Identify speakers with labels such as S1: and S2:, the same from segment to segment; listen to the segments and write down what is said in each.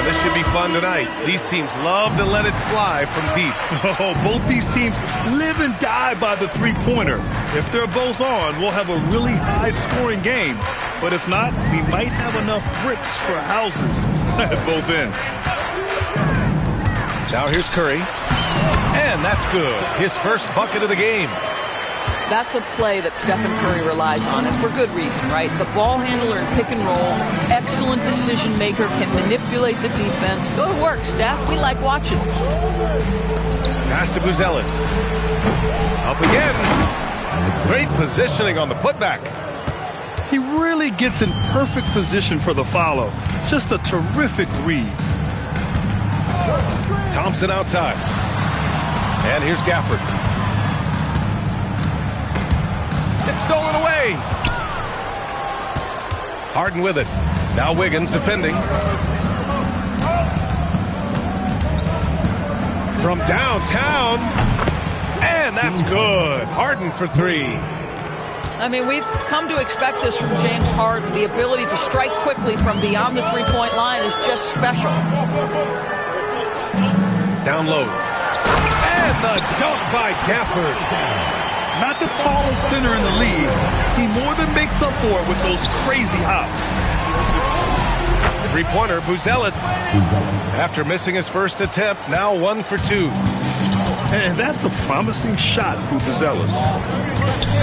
S1: this should be fun tonight. These teams love to let it fly from deep.
S2: Oh, both these teams live and die by the three-pointer. If they're both on, we'll have a really high-scoring game. But if not, we might have enough bricks for houses at both ends.
S1: Now here's Curry. And that's good. His first bucket of the game.
S3: That's a play that Stephen Curry relies on, and for good reason, right? The ball handler in pick and roll, excellent decision maker, can manipulate the defense. Good work, Steph. We like watching.
S1: Pass to Buzelis. Up again. Great positioning on the putback.
S2: He really gets in perfect position for the follow. Just a terrific read.
S1: Thompson outside. And here's Gafford. It's stolen away. Harden with it. Now Wiggins defending. From downtown. And that's good. Harden for three.
S3: I mean, we've come to expect this from James Harden. The ability to strike quickly from beyond the three-point line is just special.
S1: Down low. And the dunk by Gafford.
S2: Not the tallest center in the league. He more than makes up for it with those crazy hops.
S1: Three-pointer, Buzelis. After missing his first attempt, now 1 for 2.
S2: And that's a promising shot for Buzelis.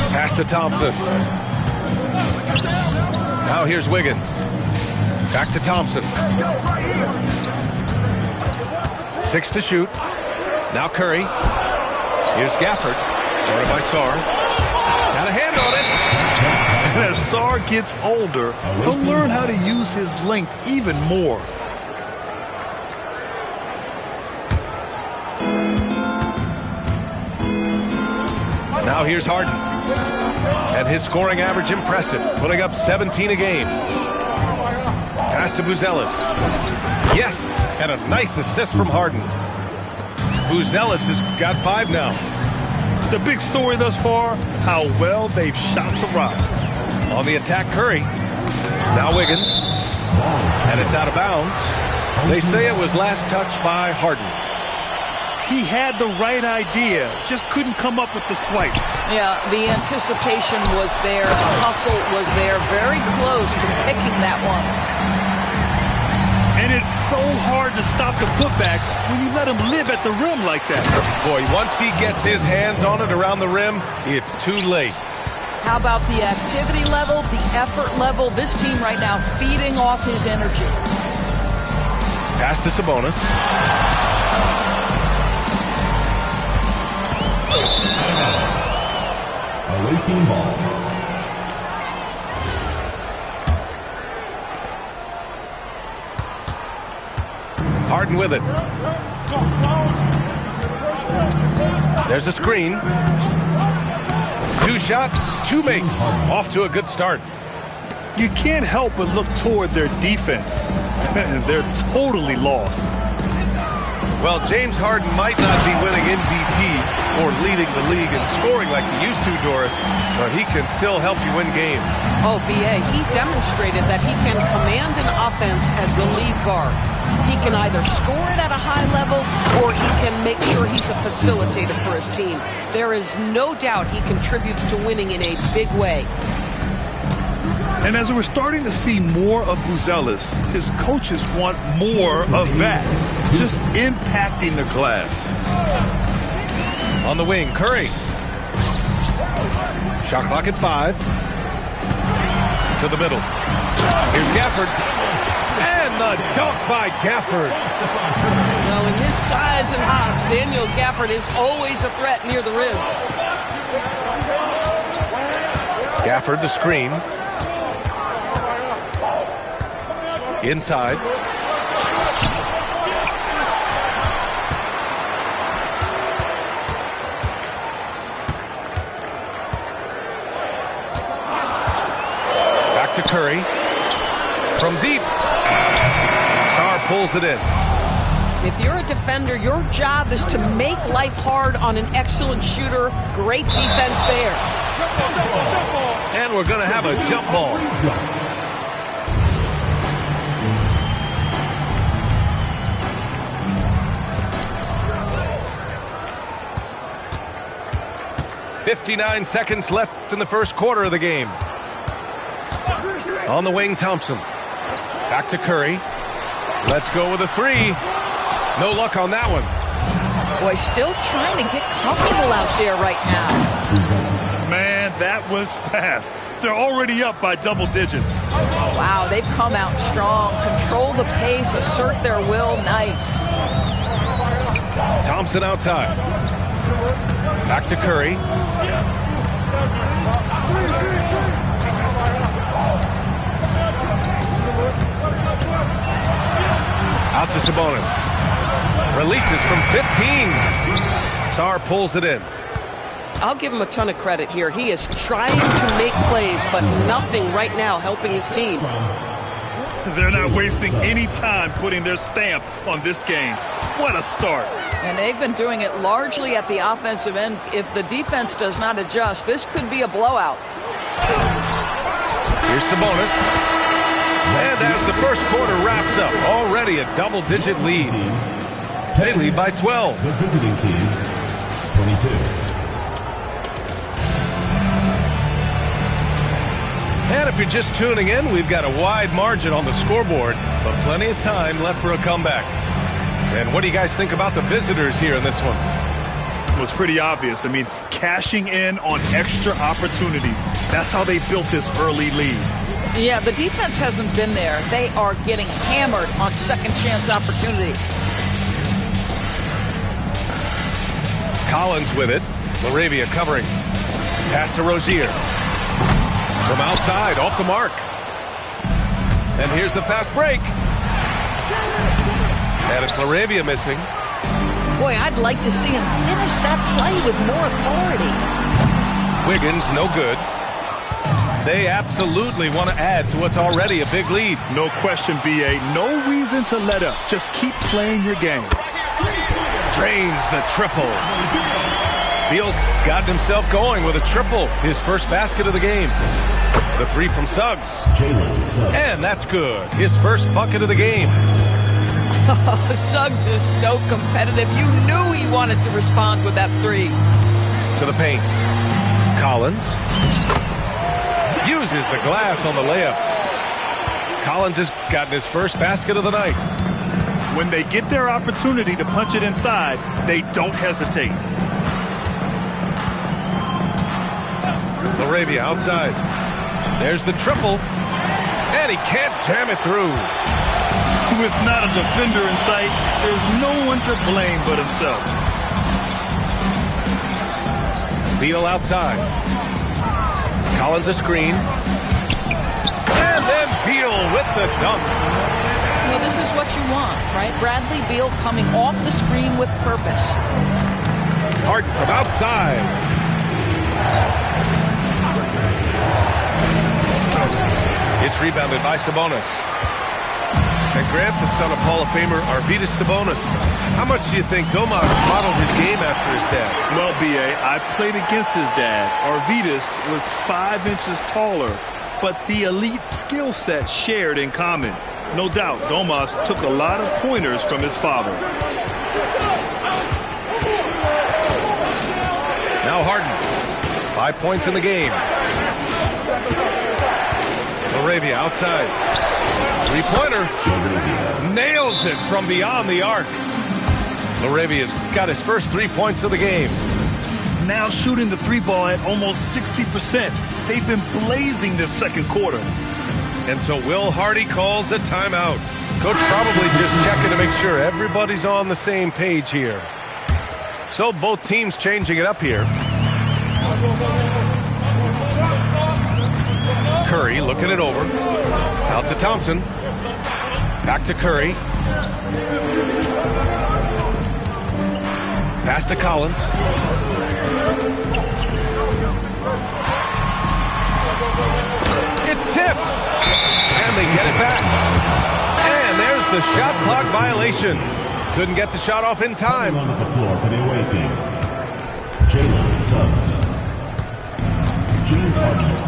S1: Pass to Thompson. Now here's Wiggins. Back to Thompson. 6 to shoot. Now Curry. Here's Gafford. Guarded by Sarr. Got a hand on it.
S2: And as Sarr gets older, he'll learn how to use his length even more.
S1: Now here's Harden. And his scoring average impressive, putting up 17 a game. Pass to Buzelis. Yes, and a nice assist from Harden. Buzelis has got 5 now.
S2: The big story thus far, how well they've shot the rock.
S1: On the attack, Curry. Now Wiggins. And it's out of bounds. They say it was last touched by Harden.
S2: He had the right idea, just couldn't come up with the swipe.
S3: Yeah, the anticipation was there, the hustle was there, very close to picking that one.
S2: And it's so hard to stop the putback when you let him live at the rim like that.
S1: Boy, once he gets his hands on it around the rim, it's too late.
S3: How about the activity level, the effort level? This team right now feeding off his energy.
S1: Pass to Sabonis.
S4: Away team ball.
S1: Harden with it. There's a screen. 2 shots, 2 makes. Off to a good start.
S2: You can't help but look toward their defense. They're totally lost.
S1: Well, James Harden might not be winning MVPs or leading the league in scoring like he used to, Doris, but he can still help you win games.
S3: Oh, B.A., he demonstrated that he can command an offense as the lead guard. He can either score it at a high level or he can make sure he's a facilitator for his team. There is no doubt he contributes to winning in a big way.
S2: And as we're starting to see more of Buzelis, his coaches want more of that, just impacting the glass.
S1: On the wing, Curry. Shot clock at 5. To the middle. Here's Gafford. And the dunk by Gafford.
S3: Well, in his size and hops, Daniel Gafford is always a threat near the rim.
S1: Gafford the screen. Inside. Back to Curry. From deep. Sarr pulls it in.
S3: If you're a defender, your job is to make life hard on an excellent shooter. Great defense there.
S1: And we're going to have a jump ball. 59 seconds left in the first quarter of the game. On the wing, Thompson. Back to Curry. Let's go with a three. No luck on that one.
S3: Boy, still trying to get comfortable out there right now.
S2: Man, that was fast. They're already up by double digits.
S3: Wow, they've come out strong. Control the pace, assert their will. Nice.
S1: Thompson outside. Back to Curry. Out to Sabonis. Releases from 15. Sarr pulls it in.
S3: I'll give him a ton of credit here. He is trying to make plays, but nothing right now helping his team.
S2: They're not wasting any time putting their stamp on this game. What a start.
S4: And they've been doing it largely at the offensive end. If the defense does not adjust, this could be a blowout.
S1: Here's Sabonis. And as the first quarter wraps up, already a double-digit lead. They lead by 12.
S5: The visiting team, 22.
S1: And if you're just tuning in, we've got a wide margin on the scoreboard, but plenty of time left for a comeback. And what do you guys think about the visitors here in this one?
S2: It was pretty obvious. I mean, cashing in on extra opportunities. That's how they built this early lead.
S4: Yeah, the defense hasn't been there. They are getting hammered on second chance opportunities.
S1: Collins with it. Laravia covering. Pass to Rozier. From outside, off the mark. And here's the fast break. And it's Laravia missing.
S3: Boy, I'd like to see him finish that play with more authority.
S1: Wiggins, no good. They absolutely want to add to what's already a big lead.
S2: No question, B.A. No reason to let up. Just keep playing your game.
S1: Drains the triple. Beal's gotten himself going with a triple. His first basket of the game. The three from Suggs. And that's good. His first bucket of the game.
S3: Suggs is so competitive. You knew he wanted to respond with that three.
S1: To the paint. Collins. Uses the glass on the layup. Collins has gotten his first basket of the night.
S2: When they get their opportunity to punch it inside, they don't hesitate.
S1: Laravia outside. There's the triple. And he can't jam it through.
S2: With not a defender in sight, there's no one to blame but himself.
S1: Beal outside. Collins a screen. And then Beal with the dunk.
S4: Well, this is what you want, right? Bradley Beal coming off the screen with purpose.
S1: Harden from outside. It's rebounded by Sabonis. And Grant, the son of Hall of Famer Arvydas Sabonis. How much do you think Domas modeled his game after his dad?
S2: Well, B.A., I played against his dad. Arvydas was 5 inches taller, but the elite skill set shared in common. No doubt, Domas took a lot of pointers from his father.
S1: Now Harden. 5 points in the game. Laravia outside. Three-pointer. Nails it from beyond the arc. Laravia's got his first 3 points of the game.
S2: Now shooting the three ball at almost 60%. They've been blazing this second quarter.
S1: And so Will Hardy calls the timeout. Coach probably just checking to make sure everybody's on the same page here. So both teams changing it up here. Curry looking it over. Out to Thompson. Back to Curry. Pass to Collins. It's tipped. And they get it back. And there's the shot clock violation. Couldn't get the shot off in time.
S5: On the floor for the away team. Jalen Suggs. James Harden.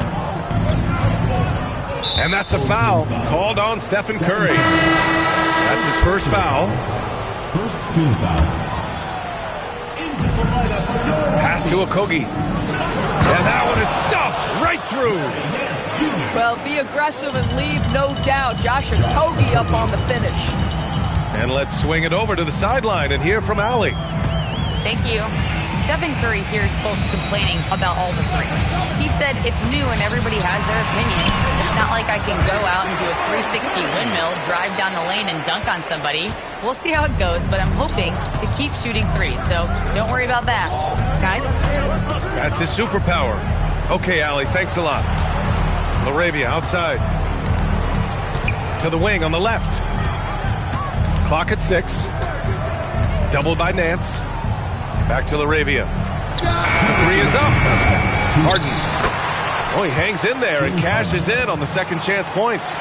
S1: And that's a foul called on Stephen Curry. That's his first foul.
S5: First team foul. Into the
S1: Pass to Okogie. And that one is stuffed right through.
S4: Well, be aggressive and leave, no doubt. Josh Okogie up on the finish.
S1: And let's swing it over to the sideline and hear from Allie.
S6: Thank you. Stephen Curry hears folks complaining about all the threes. He said it's new and everybody has their opinion. It's not like I can go out and do a 360 windmill, drive down the lane and dunk on somebody. We'll see how it goes, but I'm hoping to keep shooting threes, so don't worry about that. Guys?
S1: That's his superpower. Okay, Allie, thanks a lot. Laravia outside. To the wing on the left. Clock at 6. Doubled by Nance. Back to Laravia. The three is up. Harden. Oh, he hangs in there and cashes in on the second chance points.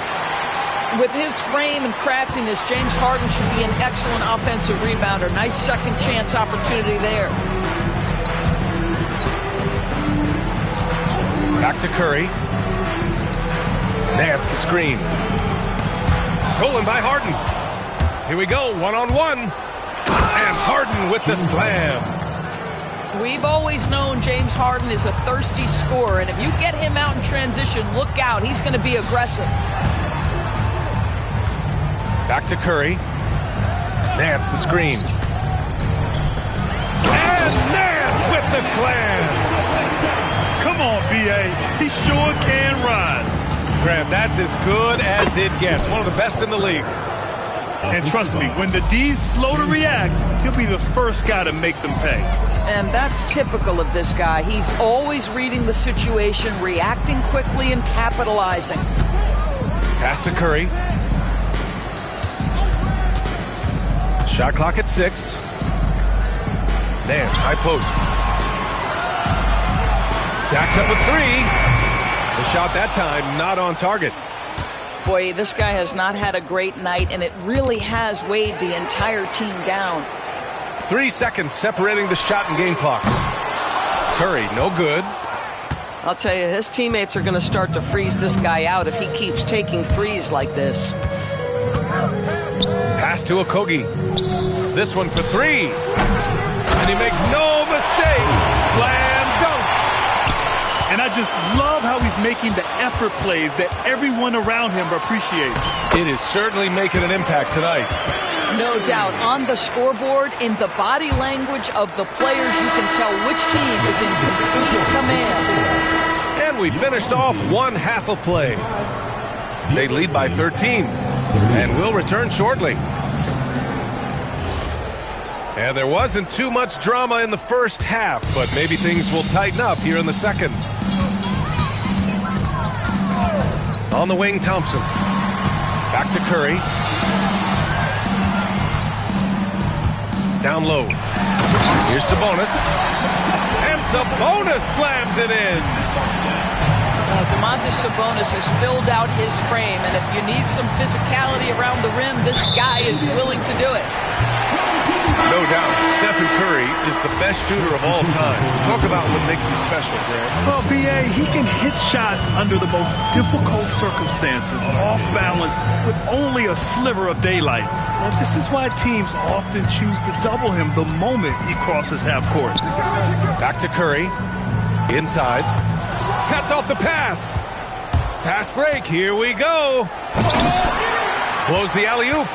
S4: With his frame and craftiness, James Harden should be an excellent offensive rebounder. Nice second chance opportunity there.
S1: Back to Curry. Nance the screen. Stolen by Harden. Here we go, one-on-one. And Harden with the slam.
S4: We've always known James Harden is a thirsty scorer, and if you get him out in transition, look out. He's going to be aggressive.
S1: Back to Curry. Nance the screen. And Nance with the slam.
S2: Come on, B.A. He sure can rise.
S1: Graham, that's as good as it gets. One of the best in the league.
S2: And trust me, when the D's slow to react, he'll be the first guy to make them pay.
S4: And that's typical of this guy. He's always reading the situation, reacting quickly, and capitalizing.
S1: Pass to Curry. Shot clock at 6. Nance, high post. Jacks up a 3. The shot that time not on target.
S4: Boy, this guy has not had a great night, and it really has weighed the entire team down.
S1: 3 seconds separating the shot and game clocks. Curry, no good.
S3: I'll tell you, his teammates are going to start to freeze this guy out if he keeps taking threes like this.
S1: Pass to Okogie. This one for 3. And he makes no mistake. Slam dunk.
S2: And I just love how he's making the effort plays that everyone around him appreciates.
S1: It is certainly making an impact tonight.
S4: No doubt. On the scoreboard, in the body language of the players, you can tell which team is in complete command.
S1: And we finished off one half of play. They lead by 13. And will return shortly. And there wasn't too much drama in the first half, but maybe things will tighten up here in the second. On the wing, Thompson. Back to Curry. Down low. Here's Sabonis. And Sabonis slams it in.
S4: Domantas Sabonis has filled out his frame, and if you need some physicality around the rim, this guy is willing to do it.
S1: No doubt, Stephen Curry is the best shooter of all time. Talk about what makes him special, Graham.
S2: Well, B.A., he can hit shots under the most difficult circumstances, off balance, with only a sliver of daylight. And this is why teams often choose to double him the moment he crosses half court.
S1: Back to Curry. Inside. Cuts off the pass. Fast break. Here we go. Blows the alley-oop.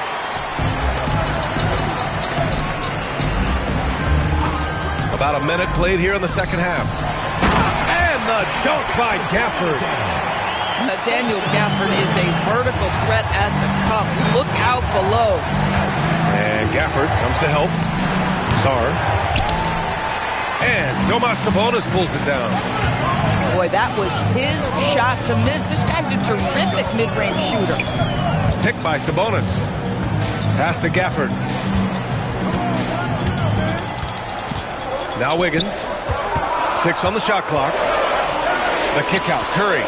S1: About a minute played here in the second half. And the dunk by Gafford.
S4: Daniel Gafford is a vertical threat at the cup. Look out below.
S1: And Gafford comes to help. Sarr. And Domas Sabonis pulls it down.
S4: Boy, that was his shot to miss. This guy's a terrific mid-range shooter.
S1: Picked by Sabonis. Pass to Gafford. Now Wiggins. 6 on the shot clock. The kick out. Curry.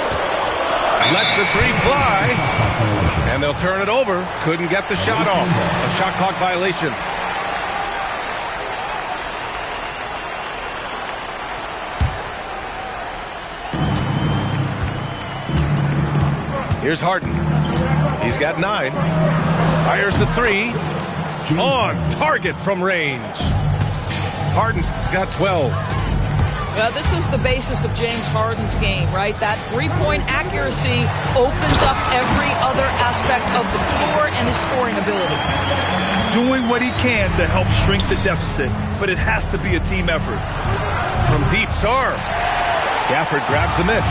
S1: Lets the 3 fly. And they'll turn it over. Couldn't get the shot off. A shot clock violation. Here's Harden. He's got 9. Fires the 3. On target from range. Harden's got 12.
S4: Well, this is the basis of James Harden's game, right? That three-point accuracy opens up every other aspect of the floor and his scoring ability.
S2: Doing what he can to help shrink the deficit, but it has to be a team effort.
S1: From deep, Sar. Gafford grabs the miss.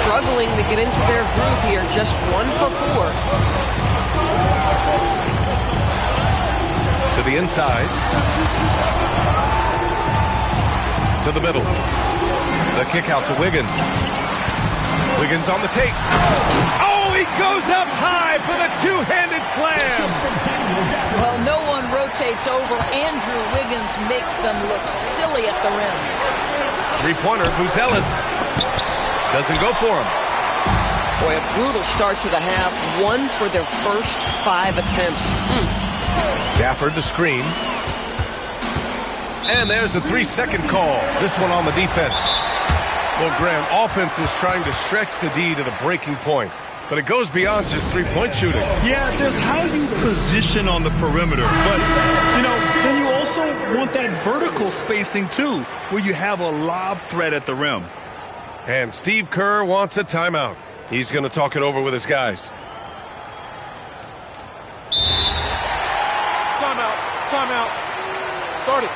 S3: Struggling to get into their groove here, just 1 for 4.
S1: To the inside. To the middle. The kick out to Wiggins. Wiggins on the tape. Oh, he goes up high for the two-handed slam.
S4: Well, no one rotates over. Andrew Wiggins makes them look silly at the rim.
S1: Three-pointer, Buzelis. Doesn't go for him.
S3: Boy, a brutal start to the half. 1 for their first 5 attempts.
S1: Gafford the screen. And there's the 3-second call. This one on the defense. Well, Graham, offense is trying to stretch the D to the breaking point. But it goes beyond just three-point shooting.
S2: Yeah, there's how you position on the perimeter. But, then you also want that vertical spacing, too, where you have a lob threat at the rim.
S1: And Steve Kerr wants a timeout. He's going to talk it over with his guys.
S7: Timeout. Timeout. Start it.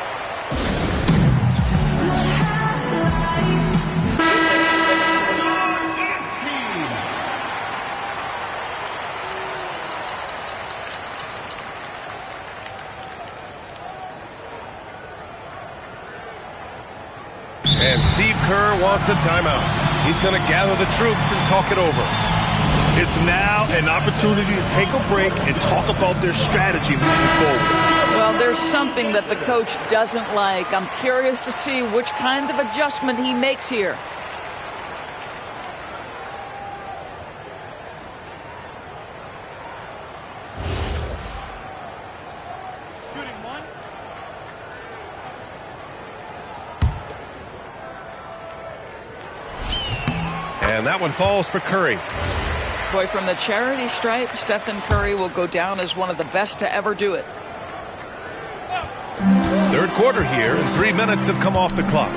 S1: And Steve Kerr wants a timeout. He's going to gather the troops and talk it over.
S2: It's now an opportunity to take a break and talk about their strategy moving forward.
S4: Well, there's something that the coach doesn't like. I'm curious to see which kind of adjustment he makes here.
S7: Shooting 1.
S1: And that one falls for Curry.
S4: Boy, from the charity stripe, Stephen Curry will go down as one of the best to ever do it.
S1: Third quarter here, and 3 minutes have come off the clock.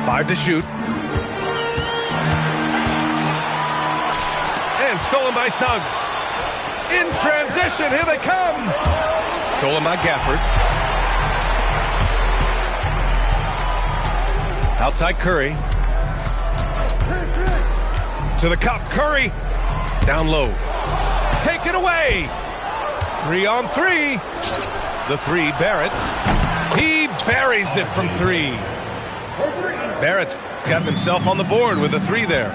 S1: 5 to shoot. And stolen by Suggs. In transition, here they come. Stolen by Gafford. Outside Curry. To the cup, Curry. Down low. Take it away. 3 on 3. The 3, Barrett. He buries it from 3. Barrett's got himself on the board with a 3 there.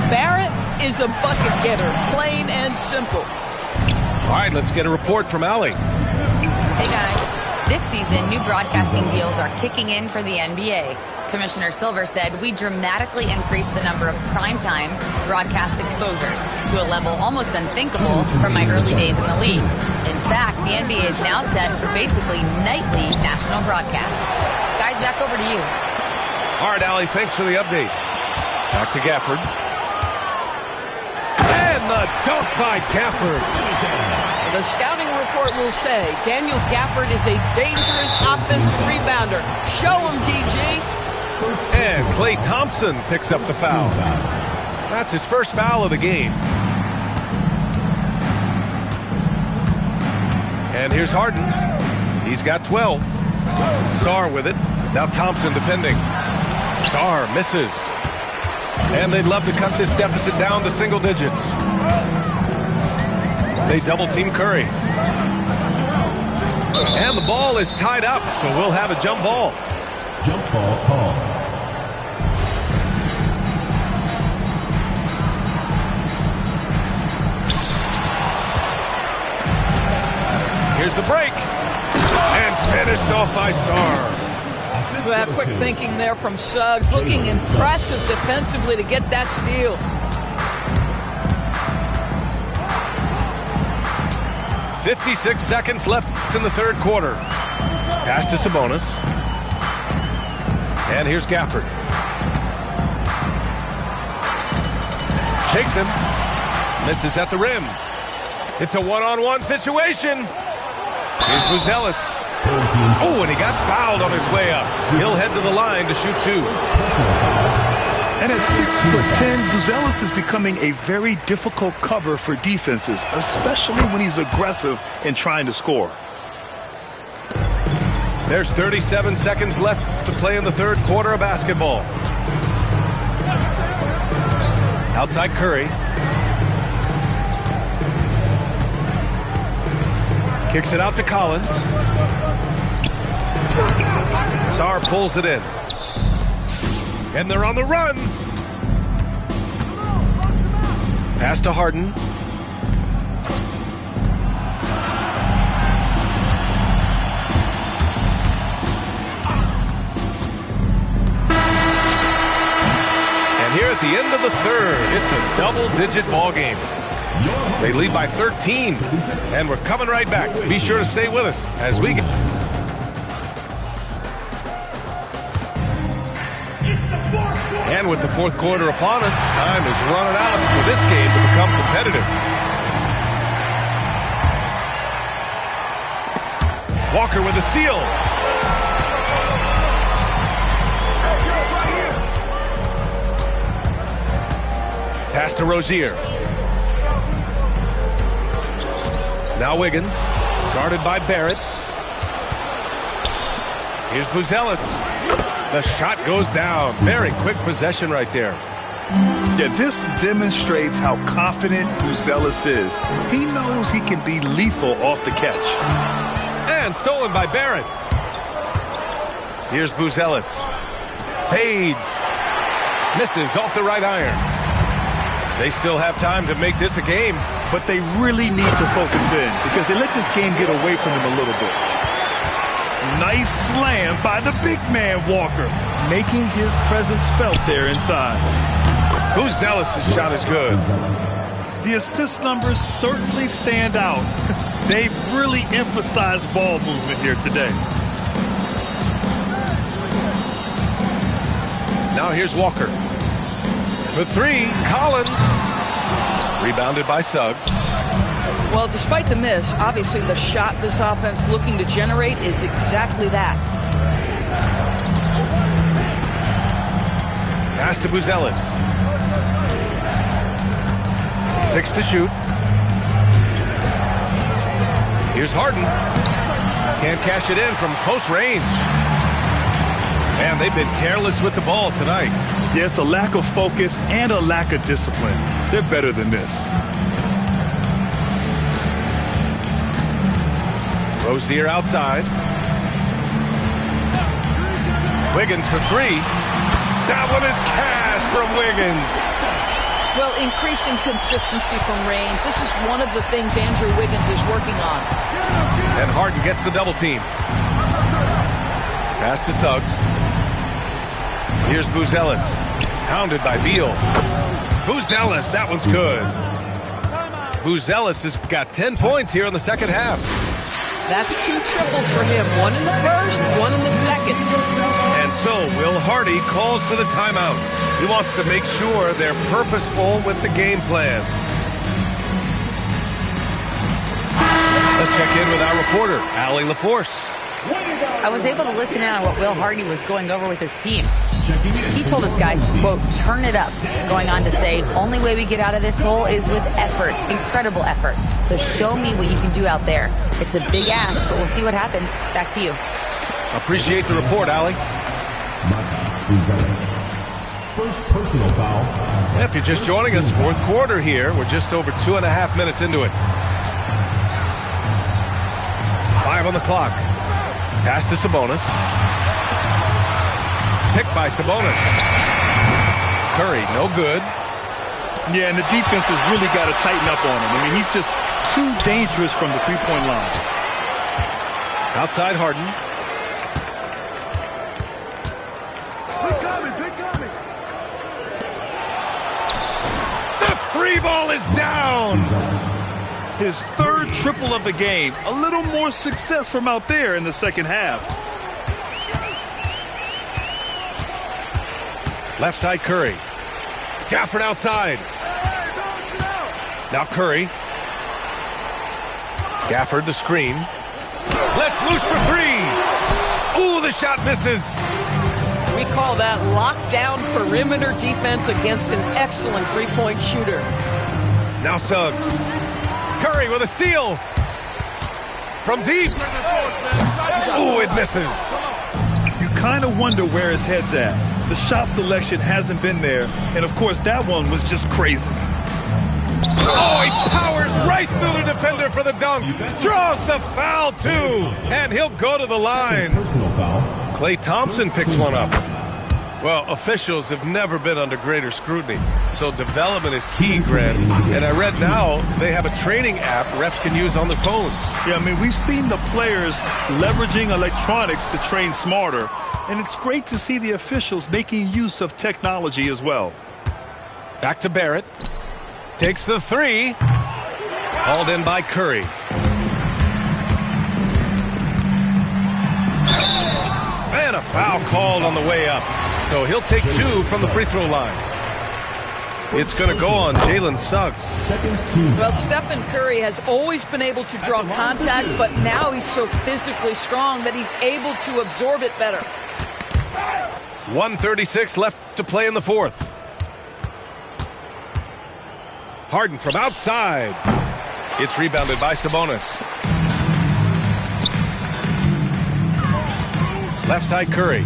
S4: Barrett is a bucket getter, plain and simple.
S1: All right, let's get a report from Allie.
S6: Hey guys, this season new broadcasting deals are kicking in for the NBA. Commissioner Silver said we dramatically increased the number of primetime broadcast exposures to a level almost unthinkable from my early days in the league. In fact, the NBA is now set for basically nightly national broadcasts. Guys, back over to you.
S1: All right, Allie, thanks for the update. Back to Gafford. And the dunk by Gafford.
S3: The scouting report will say Daniel Gafford is a dangerous offensive rebounder. Show him, DG.
S1: And Klay Thompson picks up the foul. That's his first foul of the game. And here's Harden. He's got 12. Sar with it. Now Thompson defending. Sar misses. And they'd love to cut this deficit down to single digits. They double-team Curry. And the ball is tied up, so we'll have a jump ball.
S5: Jump ball call.
S1: Here's the break. And finished off by Sar.
S4: So that quick thinking there from Suggs, looking impressive defensively to get that steal.
S1: .56 seconds left in the third quarter. Pass to Sabonis. And here's Gafford. Shakes him. Misses at the rim. It's a one-on-one situation. Here's Buzelis. Oh, and he got fouled on his way up. He'll head to the line to shoot 2.
S2: And at 6'10", Buzelis is becoming a very difficult cover for defenses, especially when he's aggressive in trying to score.
S1: There's 37 seconds left to play in the third quarter of basketball. Outside Curry. Kicks it out to Collins. Sarr pulls it in. And they're on the run. Pass to Harden. And here at the end of the third, it's a double-digit ball game. They lead by 13, and we're coming right back. Be sure to stay with us as we get. And with the fourth quarter upon us, time is running out for this game to become competitive. Walker with a steal. Pass to Rozier. Now Wiggins, guarded by Barrett. Here's Buzelis. The shot goes down. Very quick possession right there.
S2: Yeah, this demonstrates how confident Buzelis is. He knows he can be lethal off the catch.
S1: And stolen by Barrett. Here's Buzelis. Fades. Misses off the right iron. They still have time to make this a game.
S2: But they really need to focus in because they let this game get away from them a little bit. Nice slam by the big man, Walker, making his presence felt there inside.
S1: Buzelis' shot is good.
S2: The assist numbers certainly stand out. They've really emphasized ball movement here today.
S1: Now here's Walker. For 3, Collins. Rebounded by Suggs.
S4: Well, despite the miss, obviously the shot this offense looking to generate is exactly that.
S1: Pass to Buzelis. 6 to shoot. Here's Harden. Can't cash it in from close range. Man, they've been careless with the ball tonight.
S2: Yeah, it's a lack of focus and a lack of discipline. They're better than this.
S1: Rozier outside. Wiggins for 3. That one is cash from Wiggins.
S4: Well, increasing consistency from range. This is one of the things Andrew Wiggins is working on.
S1: And Harden gets the double team. Pass to Suggs. Here's Buzelis. Hounded by Beal. Buzelis, that one's good. Buzelis has got 10 points here in the second half.
S3: That's 2 triples for him. 1 in the first, 1 in the second.
S1: And so Will Hardy calls for the timeout. He wants to make sure they're purposeful with the game plan. Let's check in with our reporter, Allie LaForce.
S6: I was able to listen in on what Will Hardy was going over with his team. He told us guys to, quote, turn it up, going on to say, only way we get out of this hole is with effort, incredible effort. So show me what you can do out there. It's a big ask, but we'll see what happens. Back to you.
S1: Appreciate the report, Allie.
S5: First personal foul.
S1: If you're just joining us, fourth quarter here. We're just over 2.5 minutes into it. 5 on the clock. Pass to Sabonis. Picked by Sabonis. Curry, no good.
S2: Yeah, and the defense has really got to tighten up on him. I mean, he's just too dangerous from the three-point line.
S1: Outside Harden. The free ball is down.
S2: His third triple of the game. A little more success from out there in the second half.
S1: Left side Curry. Gafford outside. Now Curry. Gafford the screen. Lets loose for three. Ooh, the shot misses.
S3: We call that lockdown perimeter defense against an excellent three-point shooter.
S1: Now Suggs. Curry with a steal. From deep. Ooh, it misses.
S2: You kind of wonder where his head's at. The shot selection hasn't been there, and of course that one was just crazy.
S1: Oh, he powers right through the defender for the dunk. Draws the foul, too. And he'll go to the line.
S5: Personal foul.
S1: Klay Thompson picks one up. Well, officials have never been under greater scrutiny, so development is key, Grant. And I read now they have a training app refs can use on their phones.
S2: Yeah, I mean, we've seen the players leveraging electronics to train smarter, and it's great to see the officials making use of technology as well.
S1: Back to Barrett. Takes the three. Hauled in by Curry. And a foul called on the way up. So he'll take two from the free throw line. It's going to go on Jalen Suggs.
S4: Well, Stephen Curry has always been able to draw contact, but now he's so physically strong that he's able to absorb it better.
S1: 1:36 left to play in the fourth. Harden from outside. It's rebounded by Sabonis. Left side Curry.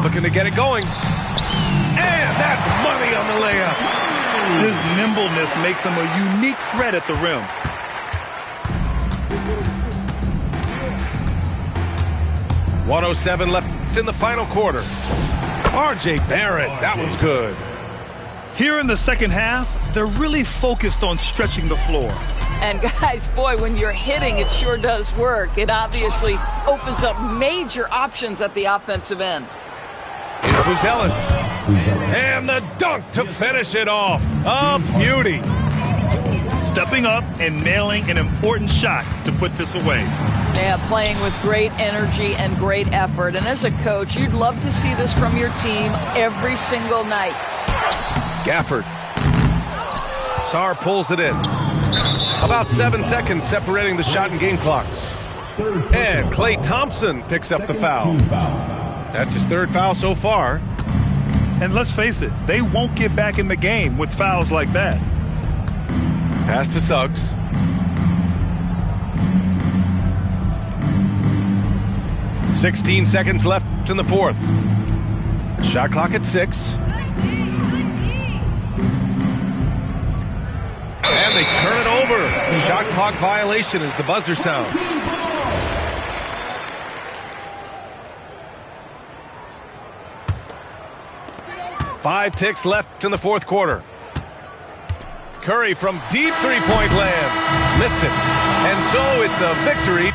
S1: Looking to get it going. And that's money on the layup.
S2: His nimbleness makes him a unique threat at the rim.
S1: .107 left in the final quarter. R.J. Barrett, that one's good.
S2: Here in the second half, they're really focused on stretching the floor.
S4: And guys, boy, when you're hitting, it sure does work. It obviously opens up major options at the offensive end.
S1: Buzelis. And the dunk to finish it off. A beauty.
S2: Stepping up and nailing an important shot to put this away.
S4: Yeah, playing with great energy and great effort. And as a coach, you'd love to see this from your team every single night.
S1: Gafford. Sarr pulls it in. About 7 seconds separating the shot and game clocks. And Klay Thompson picks up the foul. That's his third foul so far.
S2: And let's face it, they won't get back in the game with fouls like that.
S1: Pass to Suggs. .16 seconds left in the fourth. Shot clock at 6. And they turn it over. Shot clock violation as the buzzer sounds. Five ticks left in the fourth quarter. Curry from deep three-point land. Missed it. And so it's a victory.